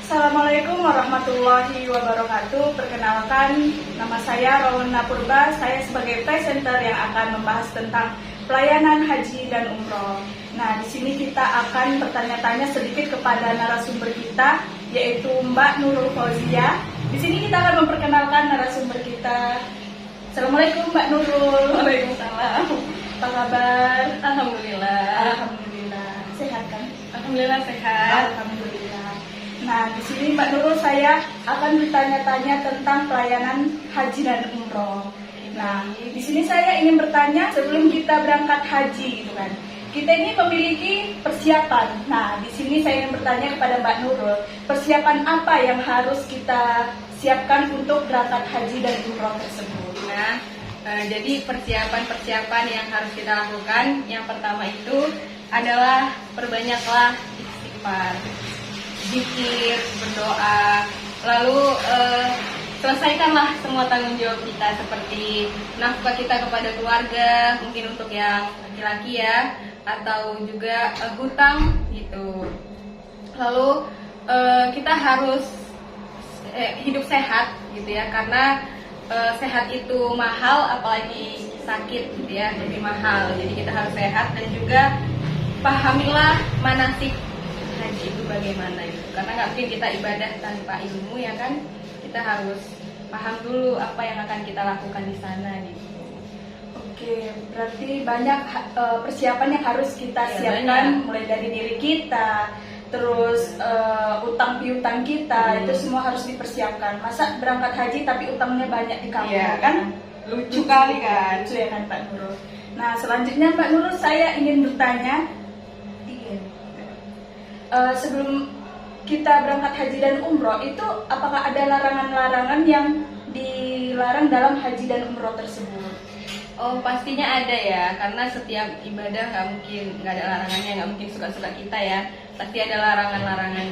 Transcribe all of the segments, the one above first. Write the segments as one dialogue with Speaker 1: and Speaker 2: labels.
Speaker 1: Assalamualaikum warahmatullahi wabarakatuh. Perkenalkan, nama saya Rowena Purba. Saya sebagai presenter yang akan membahas tentang pelayanan haji dan umroh. Nah, di sini kita akan bertanya-tanya sedikit kepada narasumber kita, yaitu Mbak Nurul Fauzia. Di sini kita akan memperkenalkan narasumber kita. Assalamualaikum Mbak Nurul.
Speaker 2: Waalaikumsalam.
Speaker 1: Apa kabar?
Speaker 2: Alhamdulillah.
Speaker 1: Alhamdulillah. Sehat kan?
Speaker 2: Alhamdulillah sehat.
Speaker 1: Alhamdulillah. Nah, di sini Mbak Nurul, saya akan bertanya-tanya tentang pelayanan haji dan umroh. Nah, di sini saya ingin bertanya sebelum kita berangkat haji, gitu kan. Kita ini memiliki persiapan. Nah, di sini saya ingin bertanya kepada Mbak Nurul, persiapan apa yang harus kita siapkan untuk berangkat haji dan umroh tersebut?
Speaker 2: Nah, jadi persiapan-persiapan yang harus kita lakukan, yang pertama itu adalah perbanyaklah istighfar, zikir, berdoa, lalu selesaikanlah semua tanggung jawab kita seperti nafkah kita kepada keluarga, mungkin untuk yang laki-laki ya, atau juga hutang gitu. Lalu kita harus hidup sehat gitu ya, karena sehat itu mahal, apalagi sakit gitu ya, jadi mahal. Jadi kita harus sehat, dan juga pahamilah manasik haji itu bagaimana gitu, karena nggak mungkin kita ibadah tanpa ilmu ya kan. Kita harus paham dulu apa yang akan kita lakukan di sana gitu.
Speaker 1: Oke, berarti banyak persiapan yang harus kita siapkan,
Speaker 2: banyak.
Speaker 1: mulai dari diri kita, terus utang piutang kita, itu semua harus dipersiapkan. Masa berangkat haji tapi utangnya banyak di kamu, kan?
Speaker 2: Lucu kali kan.
Speaker 1: Lucu ya kan Mbak Nurul. Nah, selanjutnya Mbak Nurul, saya ingin bertanya, sebelum kita berangkat haji dan umroh itu apakah ada larangan-larangan yang dilarang dalam haji dan umroh tersebut?
Speaker 2: Oh, pastinya ada ya, karena setiap ibadah nggak mungkin nggak ada larangannya, nggak mungkin suka-suka kita ya. Pasti ada larangan-larangan.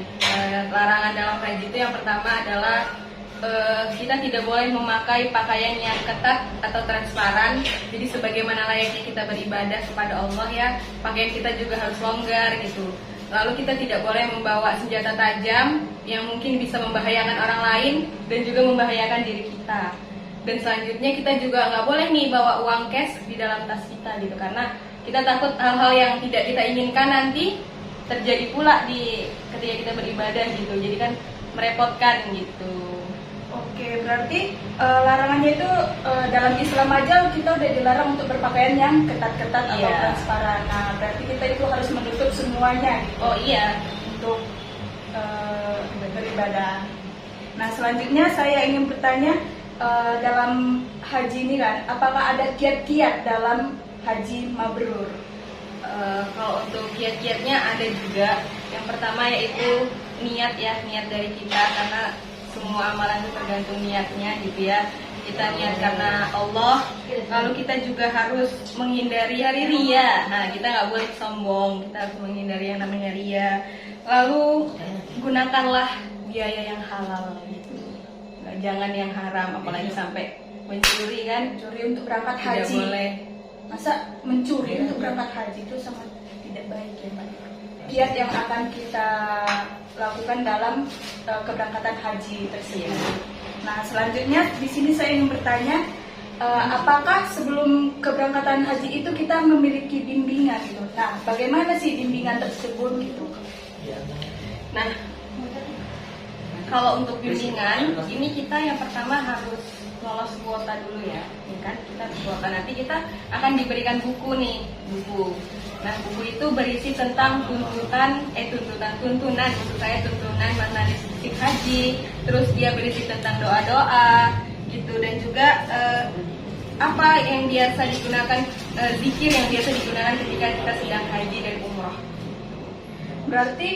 Speaker 2: Larangan dalam haji itu yang pertama adalah kita tidak boleh memakai pakaian yang ketat atau transparan. Jadi sebagaimana layaknya kita beribadah kepada Allah ya, pakaian kita juga harus longgar gitu. Lalu kita tidak boleh membawa senjata tajam yang mungkin bisa membahayakan orang lain dan juga membahayakan diri kita. Dan selanjutnya kita juga nggak boleh nih bawa uang cash di dalam tas kita gitu, karena kita takut hal-hal yang tidak kita inginkan nanti terjadi pula ketika kita beribadah gitu. Jadi kan merepotkan gitu.
Speaker 1: Oke, berarti larangannya itu dalam Islam aja kita udah dilarang untuk berpakaian yang ketat-ketat atau transparan. Nah, berarti kita itu harus menutup semuanya gitu.
Speaker 2: Oh iya,
Speaker 1: untuk beribadah. Nah, selanjutnya saya ingin bertanya, dalam haji ini kan, apakah ada kiat-kiat dalam haji mabrur?
Speaker 2: Kalau untuk kiat-kiatnya ada juga. Yang pertama yaitu niat ya, niat dari kita, karena semua amalan itu tergantung niatnya gitu ya. Kita niat karena Allah, lalu kita juga harus menghindari ria. Nah, kita nggak boleh sombong, kita harus menghindari yang namanya ria. Lalu gunakanlah biaya yang halal gitu. Nah, jangan yang haram, apalagi sampai mencuri kan.
Speaker 1: Mencuri untuk berangkat haji.
Speaker 2: Tidak boleh.
Speaker 1: Masa mencuri untuk berangkat haji itu sangat tidak baik ya Pak. Kiat yang akan kita lakukan dalam keberangkatan haji tersebut. Nah, selanjutnya di sini saya ingin bertanya, apakah sebelum keberangkatan haji itu kita memiliki bimbingan gitu? Nah, bagaimana sih bimbingan tersebut gitu?
Speaker 2: Nah, kalau untuk bimbingan ini kita yang pertama harus lolos kuota dulu ya kan? Kita kuota, nanti kita akan diberikan buku nih, buku. Nah, buku itu berisi tentang tuntunan maksud saya tuntunan manasik haji, terus dia berisi tentang doa-doa gitu, dan juga apa yang biasa digunakan, zikir yang biasa digunakan ketika kita sedang haji dan umroh.
Speaker 1: Berarti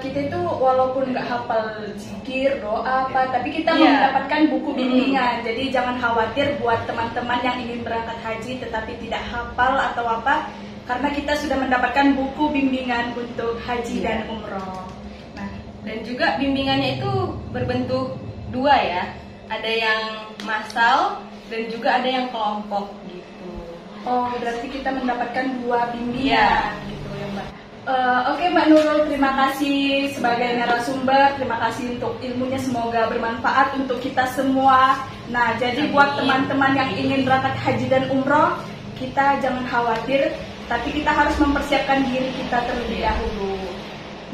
Speaker 1: kita itu walaupun nggak hafal zikir, doa apa, tapi kita mendapatkan buku bimbingan. Jadi jangan khawatir buat teman-teman yang ingin berangkat haji tetapi tidak hafal atau apa, karena kita sudah mendapatkan buku bimbingan untuk haji dan umroh. Nah,
Speaker 2: dan juga bimbingannya itu berbentuk dua ya, ada yang massal dan juga ada yang kelompok gitu.
Speaker 1: Oh, berarti kita mendapatkan dua bimbingan gitu ya Mbak. Oke Mbak Nurul, terima kasih sebagai narasumber, terima kasih untuk ilmunya, semoga bermanfaat untuk kita semua. Nah, jadi buat teman-teman yang ingin berangkat haji dan umroh, kita jangan khawatir, tapi kita harus mempersiapkan diri kita terlebih dahulu.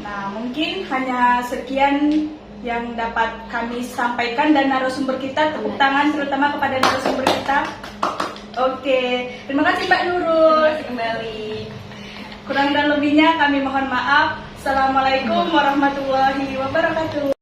Speaker 1: Nah, mungkin hanya sekian yang dapat kami sampaikan, dan narasumber kita, tepuk tangan terutama kepada narasumber kita. Oke, terima kasih Mbak Nurul.
Speaker 2: Terima kasih kembali.
Speaker 1: Kurang dan lebihnya kami mohon maaf. Assalamualaikum warahmatullahi wabarakatuh.